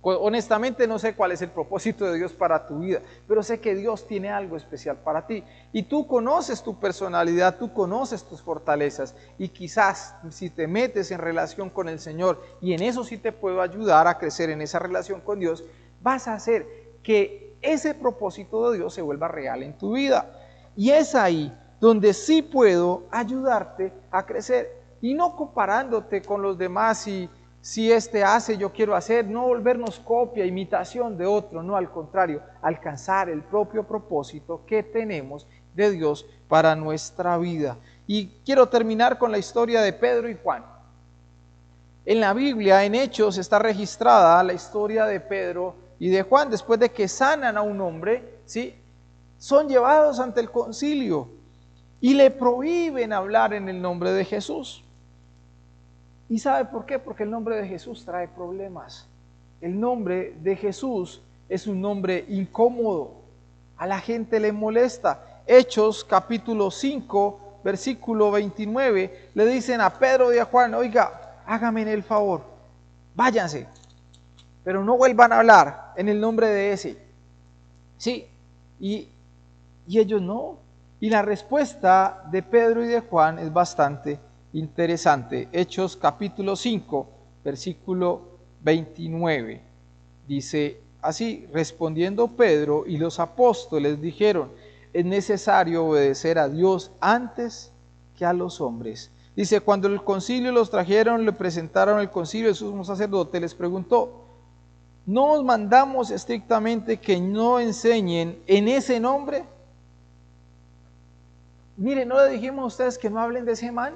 Honestamente no sé cuál es el propósito de Dios para tu vida, pero sé que Dios tiene algo especial para ti. Y tú conoces tu personalidad, tú conoces tus fortalezas, y quizás si te metes en relación con el Señor, y en eso sí te puedo ayudar a crecer en esa relación con Dios, vas a hacer que ese propósito de Dios se vuelva real en tu vida. Y es ahí donde sí puedo ayudarte a crecer, y no comparándote con los demás y si este hace, yo quiero hacer, no volvernos copia, imitación de otro, no, al contrario, alcanzar el propio propósito que tenemos de Dios para nuestra vida. Y quiero terminar con la historia de Pedro y Juan. En la Biblia, en Hechos, está registrada la historia de Pedro y de Juan. Después de que sanan a un hombre, ¿sí?, son llevados ante el concilio y le prohíben hablar en el nombre de Jesús. ¿Y sabe por qué? Porque el nombre de Jesús trae problemas. El nombre de Jesús es un nombre incómodo. A la gente le molesta. Hechos capítulo 5, versículo 29, le dicen a Pedro y a Juan, oiga, háganme el favor, váyanse, pero no vuelvan a hablar en el nombre de ese. Sí, y ellos no. Y la respuesta de Pedro y de Juan es bastante interesante. Hechos capítulo 5, versículo 29. Dice así, respondiendo Pedro y los apóstoles dijeron, es necesario obedecer a Dios antes que a los hombres. Dice, cuando el concilio los trajeron, le presentaron el concilio, el sumo sacerdote les preguntó, ¿no os mandamos estrictamente que no enseñen en ese nombre? Mire, ¿no le dijimos a ustedes que no hablen de ese man?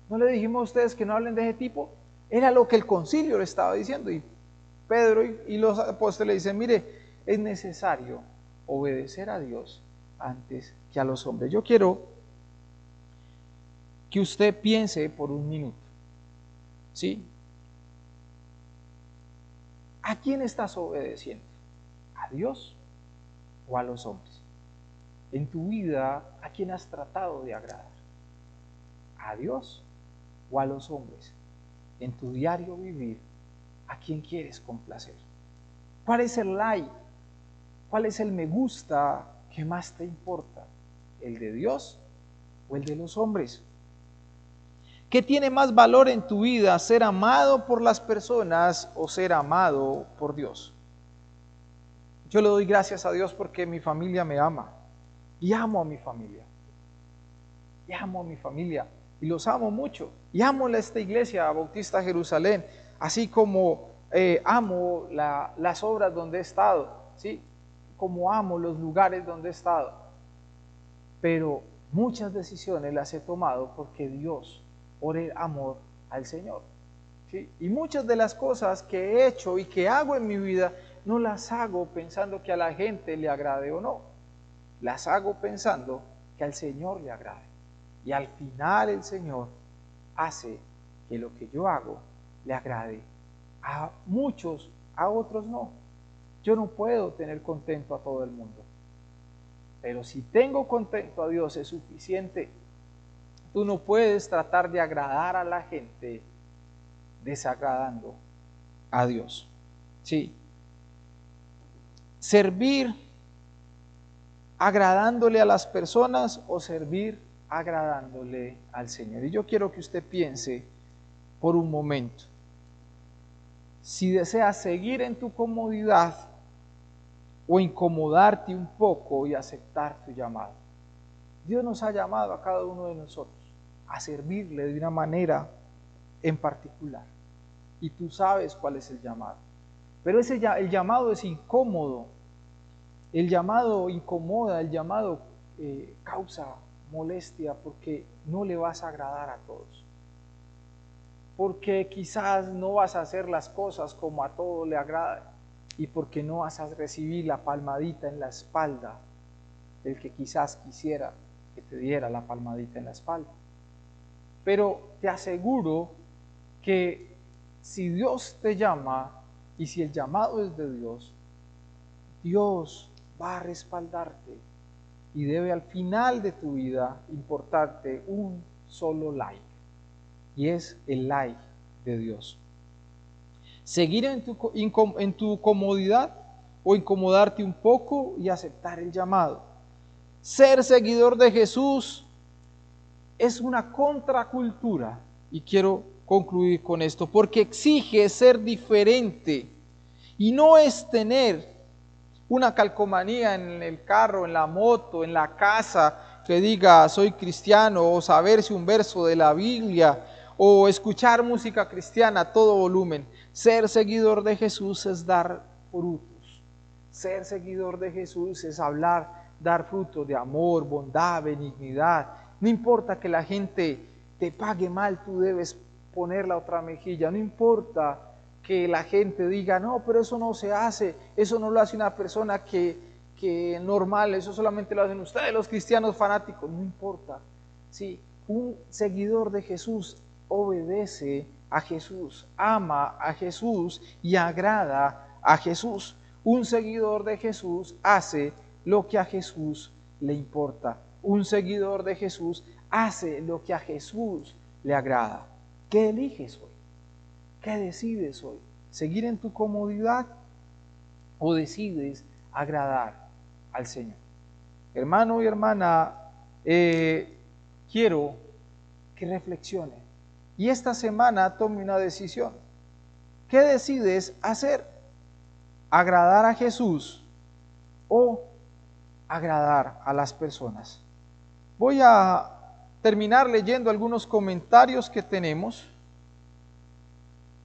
¿No le dijimos a ustedes que no hablen de ese tipo? Era lo que el concilio le estaba diciendo. Y Pedro y los apóstoles dicen, mire, es necesario obedecer a Dios antes que a los hombres. Yo quiero que usted piense por un minuto, ¿sí? ¿A quién estás obedeciendo? ¿A Dios o a los hombres? En tu vida, ¿a quién has tratado de agradar? ¿A Dios o a los hombres? En tu diario vivir, ¿a quién quieres complacer? ¿Cuál es el like? ¿Cuál es el me gusta que más te importa? ¿El de Dios o el de los hombres? ¿Qué tiene más valor en tu vida, ser amado por las personas o ser amado por Dios? Yo le doy gracias a Dios porque mi familia me ama y amo a mi familia. Y amo a mi familia y los amo mucho. Y amo esta iglesia Bautista Jerusalén, así como amo las obras donde he estado, ¿sí? Como amo los lugares donde he estado. Pero muchas decisiones las he tomado porque Dios, por el amor al Señor, ¿sí? Y muchas de las cosas que he hecho y que hago en mi vida, no las hago pensando que a la gente le agrade o no. Las hago pensando que al Señor le agrade. Y al final el Señor hace que lo que yo hago le agrade a muchos, a otros no. Yo no puedo tener contento a todo el mundo. Pero si tengo contento a Dios es suficiente. Tú no puedes tratar de agradar a la gente desagradando a Dios. Sí. Servir agradándole a las personas o servir agradándole al Señor. Y yo quiero que usted piense por un momento. Si deseas seguir en tu comodidad o incomodarte un poco y aceptar tu llamado. Dios nos ha llamado a cada uno de nosotros a servirle de una manera en particular. Y tú sabes cuál es el llamado. Pero el llamado es incómodo. El llamado incomoda, el llamado causa molestia porque no le vas a agradar a todos. Porque quizás no vas a hacer las cosas como a todos le agrada y porque no vas a recibir la palmadita en la espalda del que quizás quisiera que te diera la palmadita en la espalda. Pero te aseguro que si Dios te llama y si el llamado es de Dios, Dios va a respaldarte y debe al final de tu vida importarte un solo like, y es el like de Dios. Seguir en tu comodidad o incomodarte un poco y aceptar el llamado. Ser seguidor de Jesús es una contracultura, y quiero concluir con esto, porque exige ser diferente y no es tener una calcomanía en el carro, en la moto, en la casa que diga soy cristiano, o saberse un verso de la Biblia, o escuchar música cristiana a todo volumen. Ser seguidor de Jesús es dar frutos. Ser seguidor de Jesús es dar frutos de amor, bondad, benignidad. No importa que la gente te pague mal, tú debes poner la otra mejilla. No importa que la gente diga, no, pero eso no se hace, eso no lo hace una persona que normal, eso solamente lo hacen ustedes, los cristianos fanáticos. No importa. Sí, un seguidor de Jesús obedece a Jesús, ama a Jesús y agrada a Jesús. Un seguidor de Jesús hace lo que a Jesús le importa. Un seguidor de Jesús hace lo que a Jesús le agrada. ¿Qué eliges hoy? ¿Qué decides hoy? ¿Seguir en tu comodidad o decides agradar al Señor? Hermano y hermana, quiero que reflexione y esta semana tome una decisión. ¿Qué decides hacer? ¿Agradar a Jesús o agradar a las personas? Voy a terminar leyendo algunos comentarios que tenemos.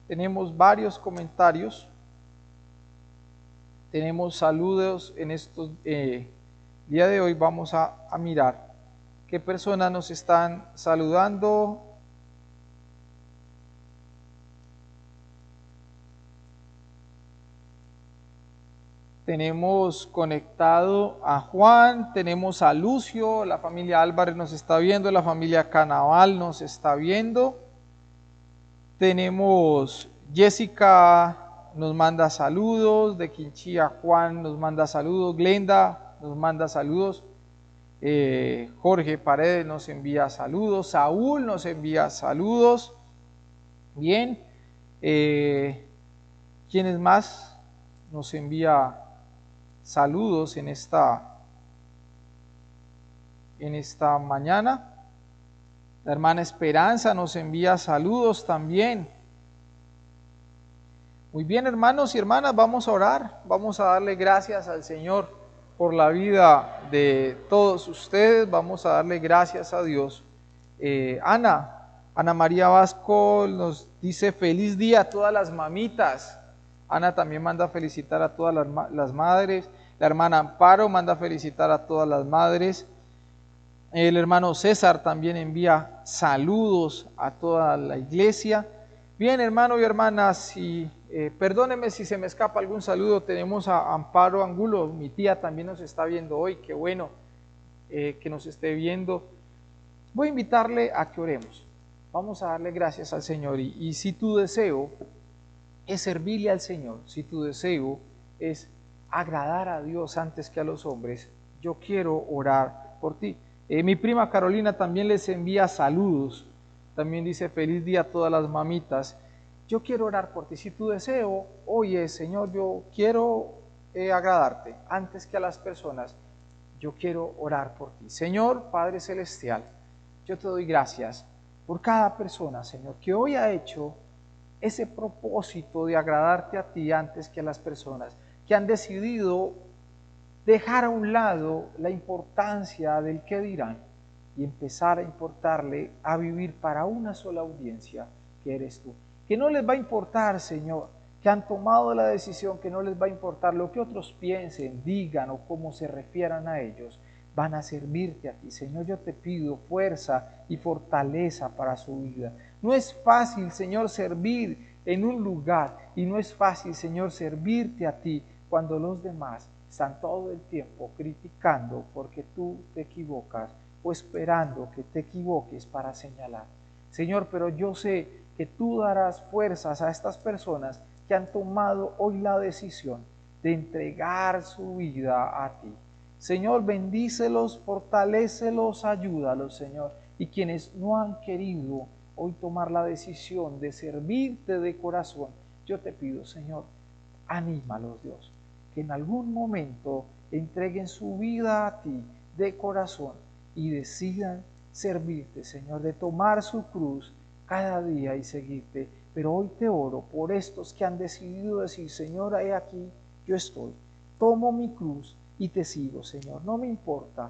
Tenemos varios comentarios. Tenemos saludos en estos día de hoy. Vamos a mirar qué personas nos están saludando. Tenemos conectado a Juan, tenemos a Lucio, la familia Álvarez nos está viendo, la familia Canaval nos está viendo. Tenemos Jessica, nos manda saludos, de Quinchía Juan nos manda saludos, Glenda nos manda saludos, Jorge Paredes nos envía saludos, Saúl nos envía saludos. Bien, ¿quiénes más nos envía saludos en esta mañana? La hermana Esperanza nos envía saludos también. Muy bien, hermanos y hermanas, vamos a orar, vamos a darle gracias al Señor por la vida de todos ustedes, vamos a darle gracias a Dios. Ana María Vasco nos dice feliz día a todas las mamitas. Ana también manda felicitar a todas las madres. La hermana Amparo manda felicitar a todas las madres. El hermano César también envía saludos a toda la iglesia. Bien, hermano y hermanas, perdónenme si se me escapa algún saludo. Tenemos a Amparo Angulo, mi tía también nos está viendo hoy. Qué bueno que nos esté viendo. Voy a invitarle a que oremos. Vamos a darle gracias al Señor. Y si tu deseo es servirle al Señor, si tu deseo es agradar a Dios antes que a los hombres, yo quiero orar por ti. Mi prima Carolina también les envía saludos, también dice feliz día a todas las mamitas. Yo quiero orar por ti. Si tu deseo hoy es, Señor, yo quiero agradarte antes que a las personas, yo quiero orar por ti. Señor Padre Celestial, yo te doy gracias por cada persona, Señor, que hoy ha hecho ese propósito de agradarte a ti antes que a las personas, que han decidido dejar a un lado la importancia del qué dirán y empezar a importarle a vivir para una sola audiencia que eres tú. Que no les va a importar, Señor, que han tomado la decisión, que no les va a importar lo que otros piensen, digan o cómo se refieran a ellos, van a servirte a ti. Señor, yo te pido fuerza y fortaleza para su vida. No es fácil, Señor, servir en un lugar y no es fácil, Señor, servirte a ti cuando los demás están todo el tiempo criticando porque tú te equivocas o esperando que te equivoques para señalar. Señor, pero yo sé que tú darás fuerzas a estas personas que han tomado hoy la decisión de entregar su vida a ti. Señor, bendícelos, fortalécelos, ayúdalos, Señor. Y quienes no han querido hoy tomar la decisión de servirte de corazón, yo te pido, Señor, anímalos, Dios, que en algún momento entreguen su vida a ti de corazón y decidan servirte, Señor, de tomar su cruz cada día y seguirte. Pero hoy te oro por estos que han decidido decir, Señor, he aquí, yo estoy, tomo mi cruz y te sigo, Señor. No me importa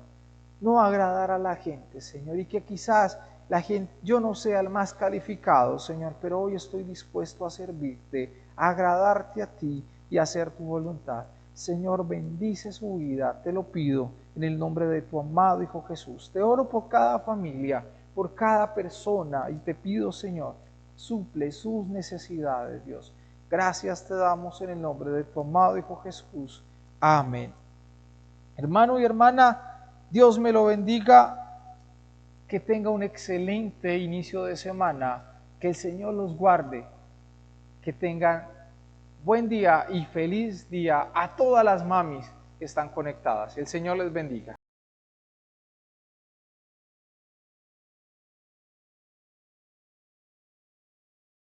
no agradar a la gente, Señor, y que quizás la gente, yo no sea el más calificado, Señor, pero hoy estoy dispuesto a servirte, a agradarte a ti y a hacer tu voluntad. Señor, bendice su vida, te lo pido en el nombre de tu amado Hijo Jesús. Te oro por cada familia, por cada persona y te pido, Señor, suple sus necesidades, Dios. Gracias te damos en el nombre de tu amado Hijo Jesús. Amén. Hermano y hermana, Dios me lo bendiga. Que tenga un excelente inicio de semana, que el Señor los guarde, que tengan buen día y feliz día a todas las mamis que están conectadas. El Señor les bendiga.